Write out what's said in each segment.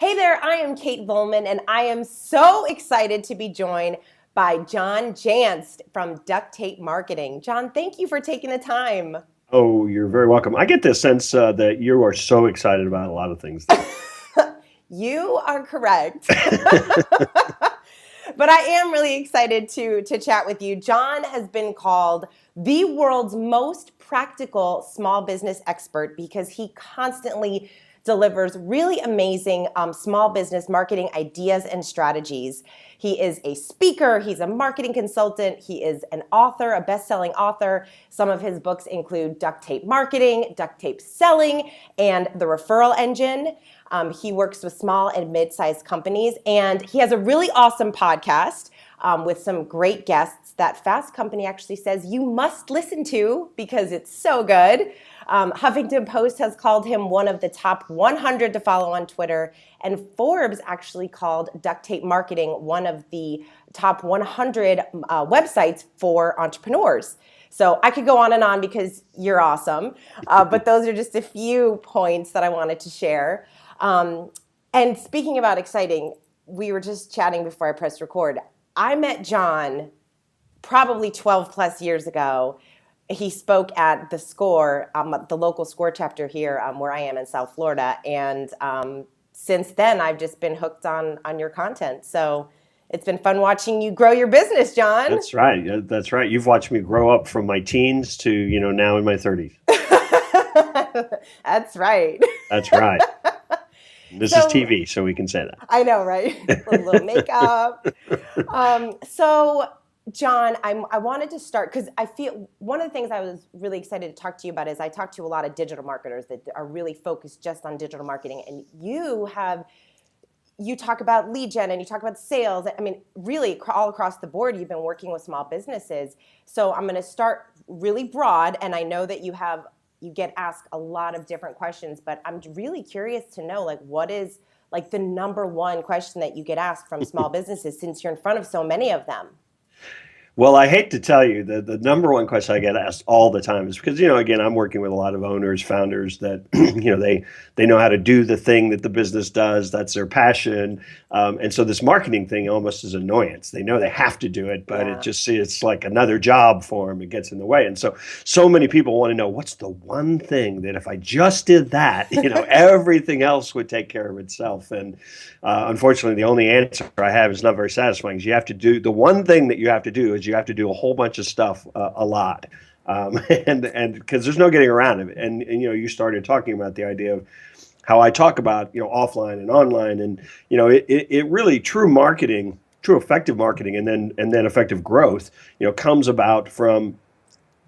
Hey there, I am Kate Volman, and I am so excited to be joined by John Jantsch from Duct Tape Marketing. John, thank you for taking the time. Oh, you're very welcome. I get the sense that you are so excited about a lot of things. You are correct. But I am really excited to chat with you. John has been called the world's most practical small business expert because he constantly delivers really amazing small business marketing ideas and strategies. He is a speaker, he's a marketing consultant, he is an author, a best-selling author. Some of his books include Duct Tape Marketing, Duct Tape Selling, and The Referral Engine. He works with small and mid-sized companies, and he has a really awesome podcast with some great guests that Fast Company actually says you must listen to because it's so good. Huffington Post has called him one of the top 100 to follow on Twitter, and Forbes actually called Duct Tape Marketing one of the top 100 websites for entrepreneurs. So I could go on and on because you're awesome, but those are just a few points that I wanted to share. And speaking about exciting, we were just chatting before I pressed record. I met John probably 12 plus years ago. He spoke at the SCORE, the local SCORE chapter here where I am in South Florida. And since then, I've just been hooked on your content. So it's been fun watching you grow your business, John. That's right. That's right. You've watched me grow up from my teens to, now in my 30s. That's right. That's right. This is TV, so we can say that. I know, right? A little makeup. So, John, I wanted to start because I feel one of the things I was really excited to talk to you about is I talk to a lot of digital marketers that are really focused just on digital marketing, and you talk about lead gen and you talk about sales. I mean, really all across the board, you've been working with small businesses. So I'm going to start really broad, and I know that you get asked a lot of different questions, but I'm really curious to know, what is the number one question that you get asked from small businesses since you're in front of so many of them? Well, I hate to tell you that the number one question I get asked all the time is because, again, I'm working with a lot of owners, founders that, they know how to do the thing that the business does. That's their passion. And so this marketing thing almost is annoyance. They know they have to do it, but it's like another job for them. It gets in the way. And so many people want to know what's the one thing that if I just did that, everything else would take care of itself. And unfortunately, the only answer I have is not very satisfying. Is you have to do the one thing that you have to do is you have to do a whole bunch of stuff a lot. And because there's no getting around it. And you started talking about the idea of how I talk about, offline and online, and, it really true marketing, true effective marketing, and then effective growth, comes about from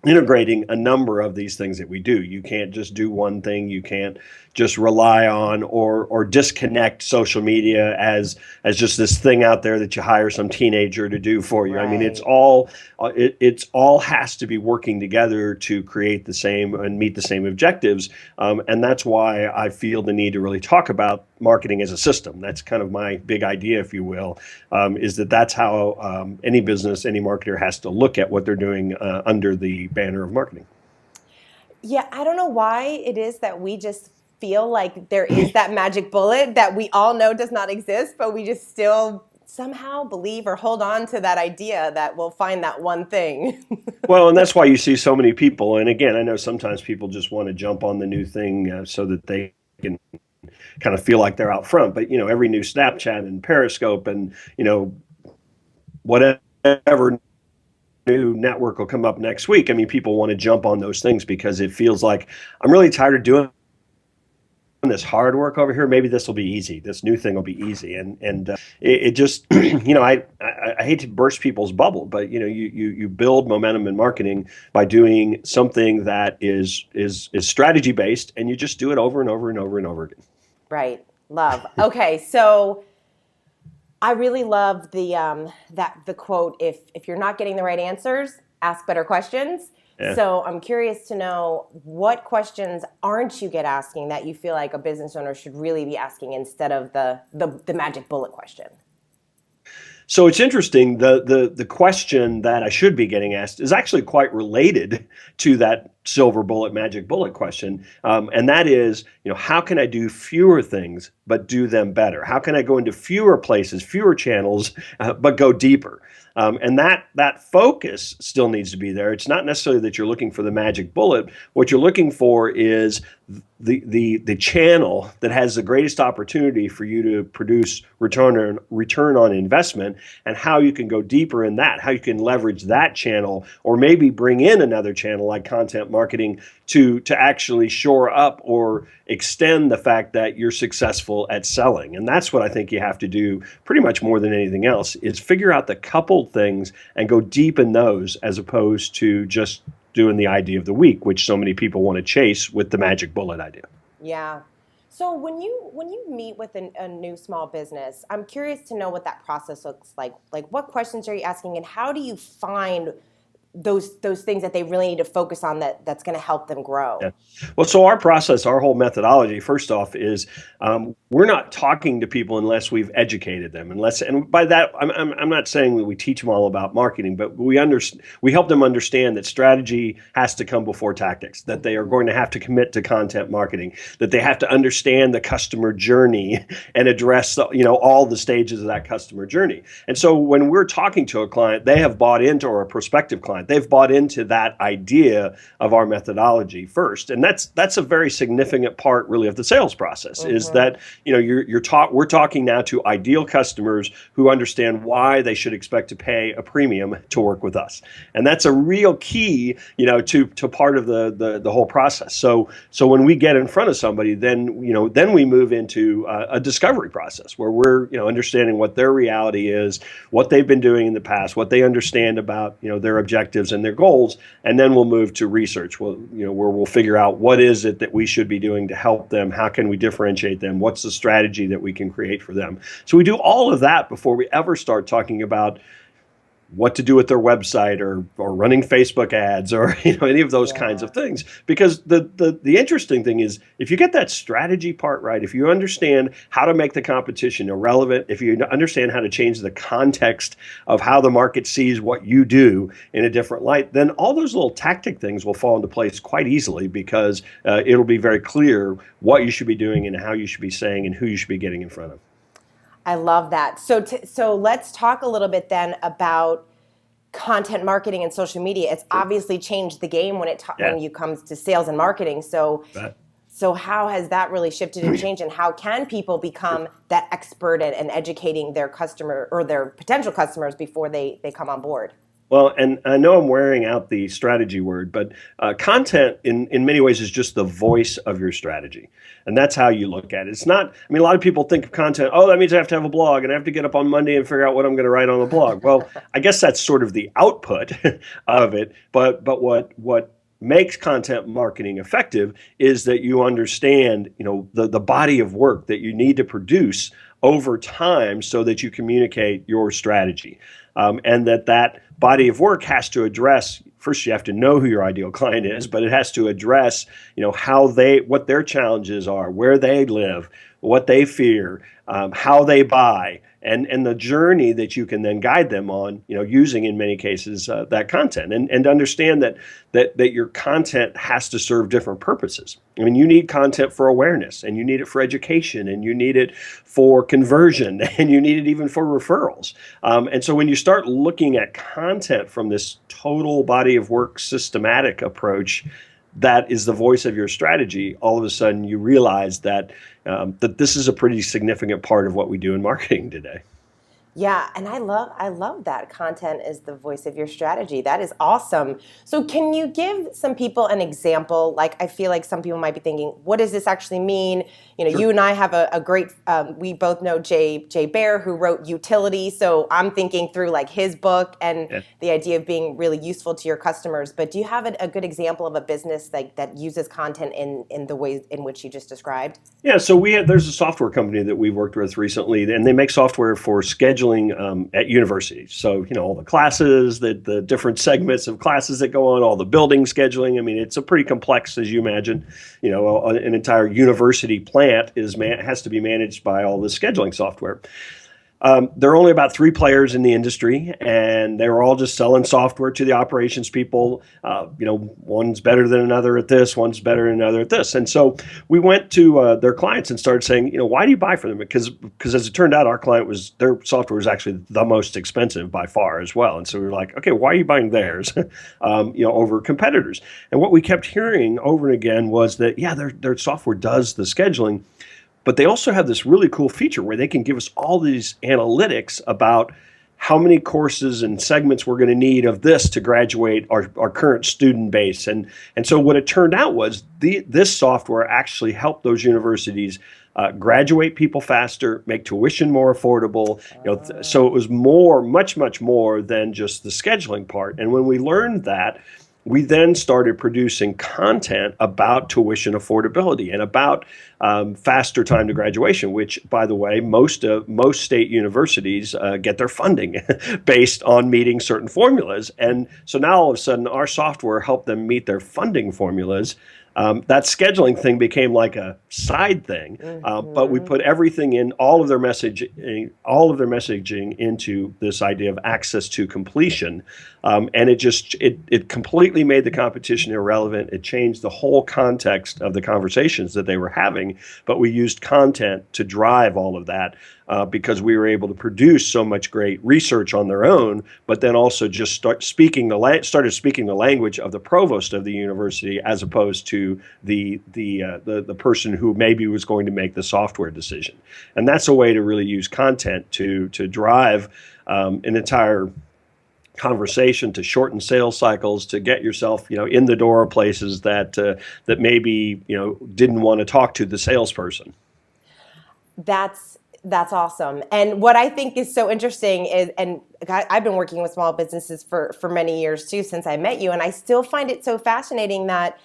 integrating a number of these things that we do. You can't just do one thing. You can't just rely on or disconnect social media as just this thing out there that you hire some teenager to do for you. Right. I mean, it's all has to be working together to create the same and meet the same objectives. And that's why I feel the need to really talk about marketing as a system. That's kind of my big idea, if you will, is that's how any business, any marketer has to look at what they're doing under the banner of marketing. Yeah, I don't know why it is that we just feel like there is that magic bullet that we all know does not exist, but we just still somehow believe or hold on to that idea that we'll find that one thing. Well, and that's why you see so many people. And again, I know sometimes people just want to jump on the new thing so that they can kind of feel like they're out front. But, every new Snapchat and Periscope and, whatever new network will come up next week. I mean, people want to jump on those things because it feels like I'm really tired of doing this hard work over here. Maybe this will be easy. This new thing will be easy. And it just, I hate to burst people's bubble, but you build momentum in marketing by doing something that is strategy based, and you just do it over and over and over and over again. Right. Love. Okay. So I really love the quote, if you're not getting the right answers, ask better questions. Yeah. So I'm curious to know, what questions aren't you asking that you feel like a business owner should really be asking instead of the magic bullet question? So it's interesting. The question that I should be getting asked is actually quite related to silver bullet, magic bullet question. And that is, how can I do fewer things, but do them better? How can I go into fewer places, fewer channels, but go deeper? And that focus still needs to be there. It's not necessarily that you're looking for the magic bullet. What you're looking for is the channel that has the greatest opportunity for you to produce return on investment, and how you can go deeper in that, how you can leverage that channel, or maybe bring in another channel like content marketing to actually shore up or extend the fact that you're successful at selling. And that's what I think you have to do pretty much more than anything else, is figure out the coupled things and go deep in those, as opposed to just doing the idea of the week, which so many people want to chase with the magic bullet idea. Yeah. So when you meet with a new small business, I'm curious to know what that process looks like. Like, what questions are you asking, and how do you find those things that they really need to focus on that's going to help them grow? Yeah. Well, so our process, our whole methodology, first off, is we're not talking to people unless we've educated them. And by that, I'm not saying that we teach them all about marketing, but we help them understand that strategy has to come before tactics, that they are going to have to commit to content marketing, that they have to understand the customer journey and address all the stages of that customer journey. And so when we're talking to a client, they have bought into, or a prospective client, they've bought into that idea of our methodology first. And that's a very significant part, really, of the sales process, is that we're talking now to ideal customers who understand why they should expect to pay a premium to work with us. And that's a real key, to part of the whole process. So when we get in front of somebody, then we move into a discovery process where we're, understanding what their reality is, what they've been doing in the past, what they understand about, their objectives and their goals. And then we'll move to research, where we'll figure out what is it that we should be doing to help them. How can we differentiate them? What's the strategy that we can create for them? So we do all of that before we ever start talking about what to do with their website, or running Facebook ads, or any of those kinds of things. Because the interesting thing is, if you get that strategy part right, if you understand how to make the competition irrelevant, if you understand how to change the context of how the market sees what you do in a different light, then all those little tactic things will fall into place quite easily, because it'll be very clear what you should be doing and how you should be saying and who you should be getting in front of. I love that. So let's talk a little bit then about content marketing and social media. It's obviously changed the game when it comes to sales and marketing. So how has that really shifted and changed, and how can people become that expert at educating their customer or their potential customers before they come on board? Well, and I know I'm wearing out the strategy word, but content in many ways is just the voice of your strategy. And that's how you look at it. It's not, a lot of people think of content, that means I have to have a blog and I have to get up on Monday and figure out what I'm going to write on the blog. Well, I guess that's sort of the output of it. But what makes content marketing effective is that you understand, the body of work that you need to produce over time so that you communicate your strategy. And that body of work has to address, first you have to know who your ideal client is, but it has to address, what their challenges are, where they live, what they fear, how they buy, and the journey that you can then guide them on, using in many cases that content, and understand that your content has to serve different purposes. You need content for awareness, and you need it for education, and you need it for conversion, and you need it even for referrals. And so when you start looking at content from this total body of work systematic approach, that is the voice of your strategy, all of a sudden you realize that this is a pretty significant part of what we do in marketing today. Yeah, and I love that content is the voice of your strategy. That is awesome. So can you give some people an example? Like, I feel like some people might be thinking, what does this actually mean? Sure. You and I have a great, we both know Jay Baer, who wrote Utility. So I'm thinking through like his book and the idea of being really useful to your customers. But do you have a good example of a business that uses content in the ways in which you just described? Yeah, so there's a software company that we've worked with recently, and they make software for scheduling at universities. So, all the classes, the different segments of classes that go on, all the building scheduling. It's a pretty complex, as you imagine. An entire university plant has to be managed by all the scheduling software. There are only about three players in the industry, and they were all just selling software to the operations people. One's better than another at this, one's better than another at this. And so we went to their clients and started saying, why do you buy from them? Because as it turned out, their software was actually the most expensive by far as well. And so we were like, okay, why are you buying theirs, over competitors? And what we kept hearing over and again was that, yeah, their software does the scheduling, but they also have this really cool feature where they can give us all these analytics about how many courses and segments we're going to need of this to graduate our current student base. And so what it turned out was this software actually helped those universities graduate people faster, make tuition more affordable. So it was much more than just the scheduling part. And when we learned that, we then started producing content about tuition affordability and about faster time to graduation, which, by the way, most state universities get their funding based on meeting certain formulas. And so now all of a sudden, our software helped them meet their funding formulas. That scheduling thing became like a side thing, but we put everything in all of their messaging into this idea of access to completion, and it completely made the competition irrelevant. It changed the whole context of the conversations that they were having. But we used content to drive all of that. Because we were able to produce so much great research on their own, but then also just started speaking the language of the provost of the university, as opposed to the person who maybe was going to make the software decision. And that's a way to really use content to drive an entire conversation, to shorten sales cycles, to get yourself in the door of places that maybe didn't want to talk to the salesperson. That's awesome. And what I think is so interesting is, and I've been working with small businesses for many years too, since I met you, and I still find it so fascinating that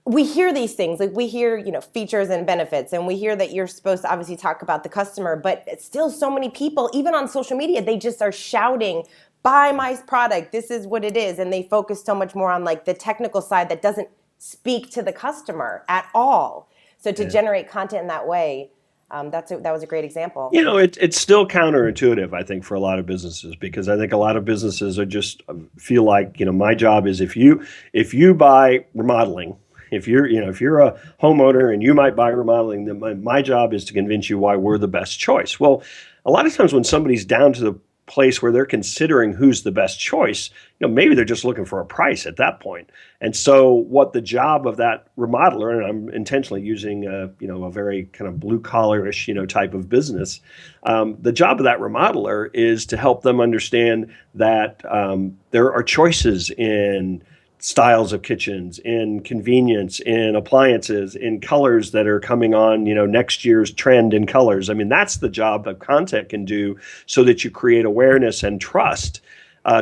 we hear these things, like we hear, features and benefits, and we hear that you're supposed to obviously talk about the customer, but it's still so many people, even on social media, they just are shouting, buy my product, this is what it is. And they focus so much more on like the technical side that doesn't speak to the customer at all. So to generate content in that way, that was a great example. It's still counterintuitive, I think, for a lot of businesses, because I think a lot of businesses are just feel like, my job is if you buy remodeling, if you're a homeowner and you might buy remodeling, then my job is to convince you why we're the best choice. Well, a lot of times when somebody's down to the place where they're considering who's the best choice, maybe they're just looking for a price at that point. And so what the job of that remodeler, and I'm intentionally using a very kind of blue collar-ish type of business, the job of that remodeler is to help them understand that there are choices in styles of kitchens, in convenience, in appliances, in colors that are coming on, next year's trend in colors. I mean, that's the job that content can do, so that you create awareness and trust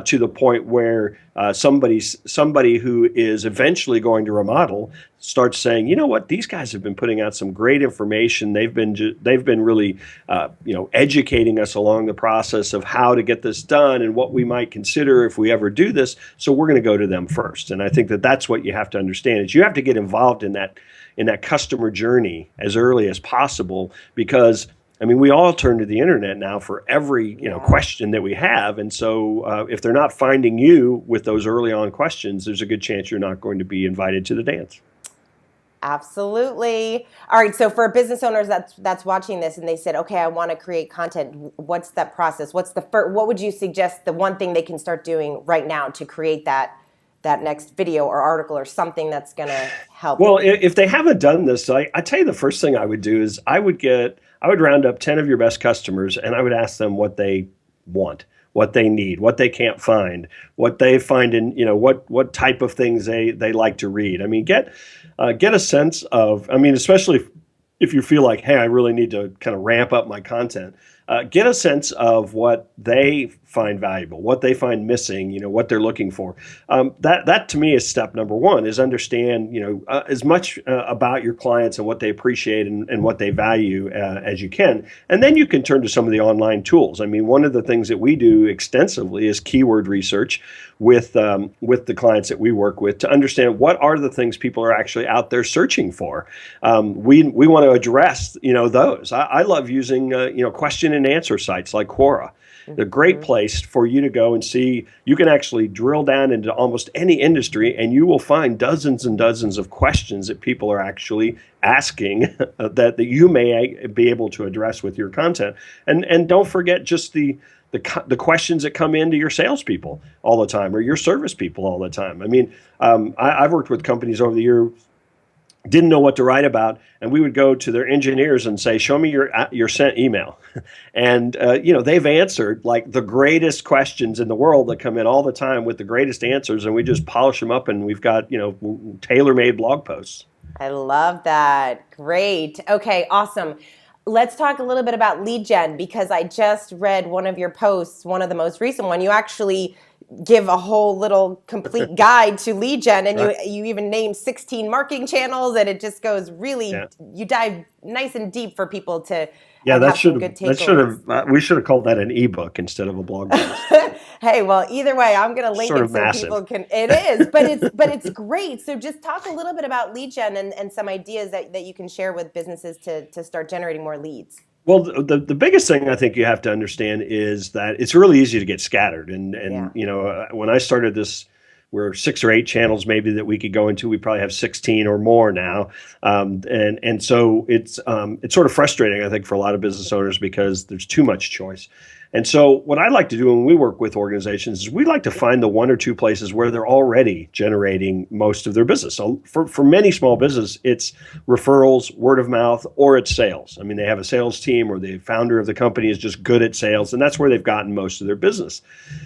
to the point where somebody who is eventually going to remodel starts saying, you know what, these guys have been putting out some great information. They've been really educating us along the process of how to get this done and what we might consider if we ever do this. So we're going to go to them first. And I think that that's what you have to understand, is you have to get involved in that customer journey as early as possible, because we all turn to the internet now for every question that we have. And so if they're not finding you with those early on questions, there's a good chance you're not going to be invited to the dance. Absolutely. All right. So for business owners that's watching this and they said, okay, I want to create content. What's that process? What would you suggest the one thing they can start doing right now to create that next video or article or something that's going to help? Well, if they haven't done this, I tell you, the first thing I would do is I would round up 10 of your best customers, and I would ask them what they want, what they need, what they can't find, what they find in, what type of things they like to read. Get a sense of, especially if you feel like, hey, I really need to kind of ramp up my content, get a sense of what they find valuable, what they find missing, what they're looking for. That to me is step number one, is understand, as much about your clients and what they appreciate and what they value as you can. And then you can turn to some of the online tools. I mean, one of the things that we do extensively is keyword research with the clients that we work with to understand what are the things people are actually out there searching for. We want to address, those. I love using, question and answer sites like Quora. A great place for you to go and see. You can actually drill down into almost any industry, and you will find dozens and dozens of questions that people are actually asking that you may be able to address with your content. And don't forget just the questions that come into your salespeople all the time, or your service people all the time. I mean, I've worked with companies over the years, didn't know what to write about, and we would go to their engineers and say, show me your sent email. And they've answered like the greatest questions in the world that come in all the time with the greatest answers, and we just polish them up, and we've got tailor-made blog posts. I love that. Great. Okay, awesome. Let's talk a little bit about lead gen, because I just read one of your posts, one of the most recent one. You actually give a whole little complete guide to lead gen, and you even name 16 marketing channels, and it just goes really, you dive nice and deep for people to have some good takeaways. We should have called that an ebook instead of a blog post. Hey, well, either way, I'm going to link sort it of so massive. people can. It is, but it's great. So just talk a little bit about lead gen and some ideas that you can share with businesses to start generating more leads. Well, the biggest thing I think you have to understand is that it's really easy to get scattered. And when I started this, we're 6 or 8 channels maybe that we could go into. We probably have 16 or more now. And so it's sort of frustrating, I think, for a lot of business owners because there's too much choice. And so what I like to do when we work with organizations is we like to find the 1 or 2 places where they're already generating most of their business. So for many small business, it's referrals, word of mouth, or it's sales. I mean, they have a sales team, or the founder of the company is just good at sales, and that's where they've gotten most of their business.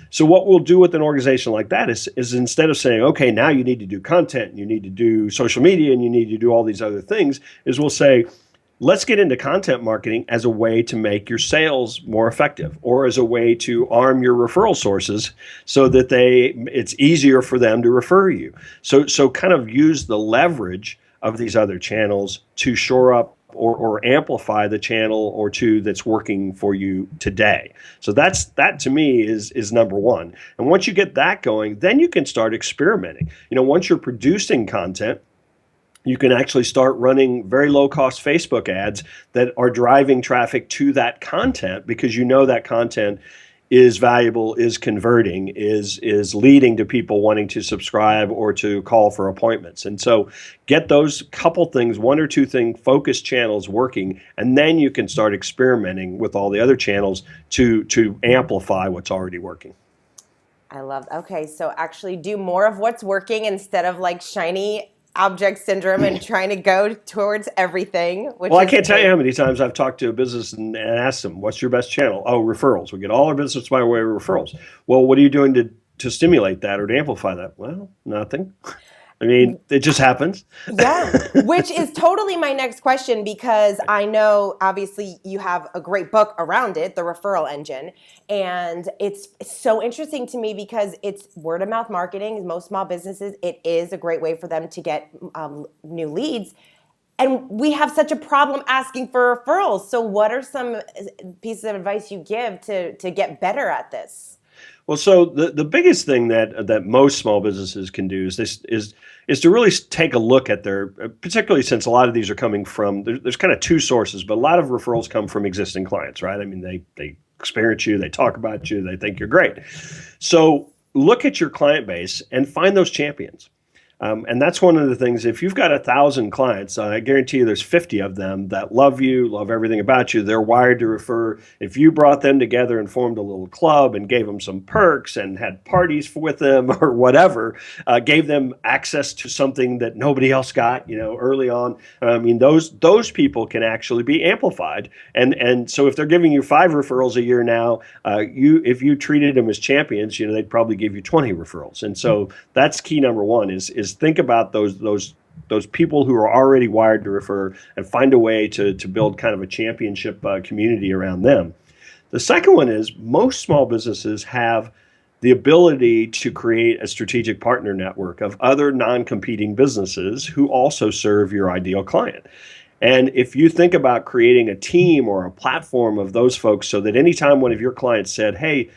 So what we'll do with an organization like that is instead of saying, okay, now you need to do content, you need to do social media, and you need to do all these other things, is we'll say, let's get into content marketing as a way to make your sales more effective, or as a way to arm your referral sources so that it's easier for them to refer you. So kind of use the leverage of these other channels to shore up or amplify the channel or two that's working for you today. So that to me is number one. And once you get that going, then you can start experimenting. Once you're producing content, you can actually start running very low-cost Facebook ads that are driving traffic to that content, because that content is valuable, is converting, is leading to people wanting to subscribe or to call for appointments. And so get those couple things, 1 or 2 focused channels working, and then you can start experimenting with all the other channels to amplify what's already working. I love. Okay, so actually do more of what's working instead of like shiny object syndrome and trying to go towards everything. Well, I can't tell you how many times I've talked to a business and asked them, what's your best channel? Oh, referrals. We get all our business by way of referrals. Well, what are you doing to stimulate that or to amplify that? Well, nothing. I mean, it just happens. Yeah, which is totally my next question, because I know obviously you have a great book around it, The Referral Engine, and it's so interesting to me because it's word of mouth marketing. Most small businesses, it is a great way for them to get new leads. And we have such a problem asking for referrals. So what are some pieces of advice you give to get better at this? Well, so the biggest thing that most small businesses can do is to really take a look at their, particularly since a lot of these are coming from, there's kind of 2 sources, but a lot of referrals come from existing clients, right? I mean, they experience you, they talk about you, they think you're great. So look at your client base and find those champions. And that's one of the things. If you've got 1,000 clients, I guarantee you there's 50 of them that love you, love everything about you. They're wired to refer. If you brought them together and formed a little club and gave them some perks and had parties with them or whatever, gave them access to something that nobody else got, early on. I mean, those people can actually be amplified. And so if they're giving you 5 referrals a year now, if you treated them as champions, they'd probably give you 20 referrals. And so that's key number 1 is think about those people who are already wired to refer and find a way to build kind of a championship community around them. The second one is most small businesses have the ability to create a strategic partner network of other non-competing businesses who also serve your ideal client. And if you think about creating a team or a platform of those folks so that anytime one of your clients said, hey,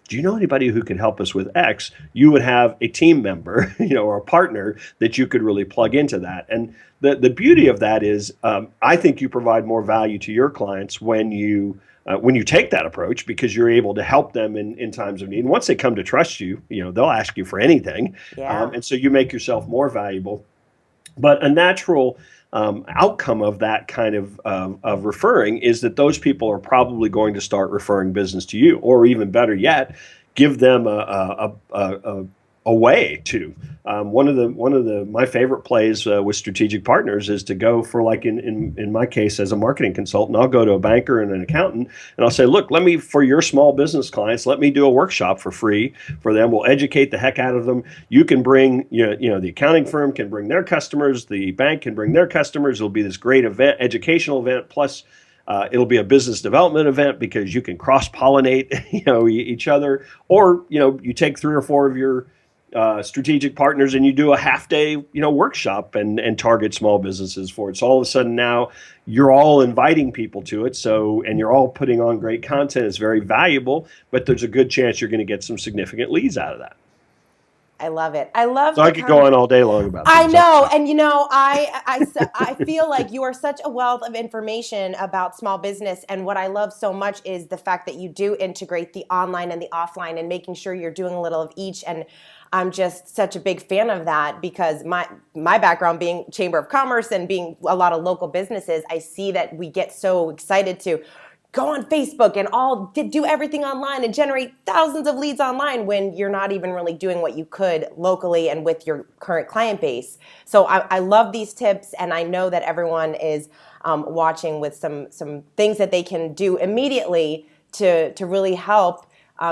do you know anybody who could help us with X? You would have a team member, or a partner that you could really plug into that. And the beauty of that is, I think you provide more value to your clients when you take that approach, because you're able to help them in times of need. And once they come to trust you, they'll ask you for anything. Yeah. And so you make yourself more valuable. But a natural outcome of that kind of referring is that those people are probably going to start referring business to you, or even better yet, give them a way to. One of the my favorite plays with strategic partners is to go for, like in my case as a marketing consultant, I'll go to a banker and an accountant and I'll say, look, for your small business clients, let me do a workshop for free for them. We'll educate the heck out of them. You can bring, the accounting firm can bring their customers, the bank can bring their customers. It'll be this great event, educational event, plus it'll be a business development event because you can cross-pollinate, each other. Or, you take 3 or 4 of your strategic partners and you do a half-day, workshop and target small businesses for it. So all of a sudden now you're all inviting people to it. And you're all putting on great content. It's very valuable, but there's a good chance you're going to get some significant leads out of that. I love it. I love. So I could go on all day long about this. I know, and I feel like you are such a wealth of information about small business, and what I love so much is the fact that you do integrate the online and the offline, and making sure you're doing a little of each. And I'm just such a big fan of that, because my background being Chamber of Commerce and being a lot of local businesses, I see that we get so excited to go on Facebook and all do everything online and generate thousands of leads online when you're not even really doing what you could locally and with your current client base. So I love these tips, and I know that everyone is watching with some things that they can do immediately to really help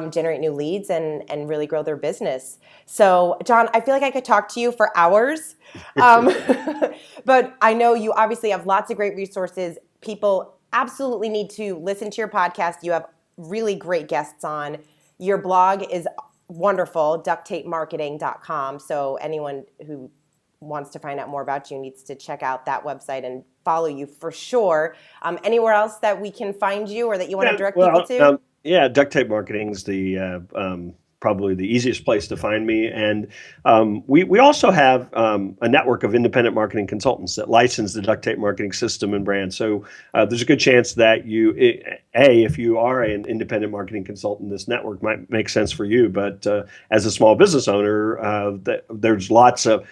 generate new leads and really grow their business. So, John, I feel like I could talk to you for hours, but I know you obviously have lots of great resources. People absolutely need to listen to your podcast. You have really great guests on. Your blog is wonderful, ducttapemarketing.com. So anyone who wants to find out more about you needs to check out that website and follow you for sure. Anywhere else that we can find you or that you want to direct people to? Duct Tape Marketing is the probably the easiest place to find me. And we also have a network of independent marketing consultants that license the Duct Tape Marketing system and brand. So there's a good chance that if you are an independent marketing consultant, this network might make sense for you. But as a small business owner, there's lots of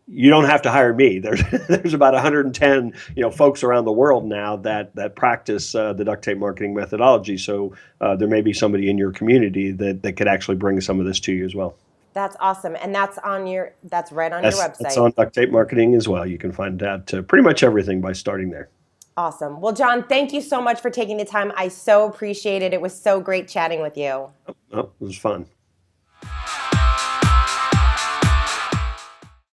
you don't have to hire me. There's about 110 folks around the world now that practice the duct tape marketing methodology. So there may be somebody in your community that could actually bring some of this to you as well. That's awesome, and that's right on your website. It's on Duct Tape Marketing as well. You can find out pretty much everything by starting there. Awesome. Well, John, thank you so much for taking the time. I so appreciate it. It was so great chatting with you. Oh, it was fun.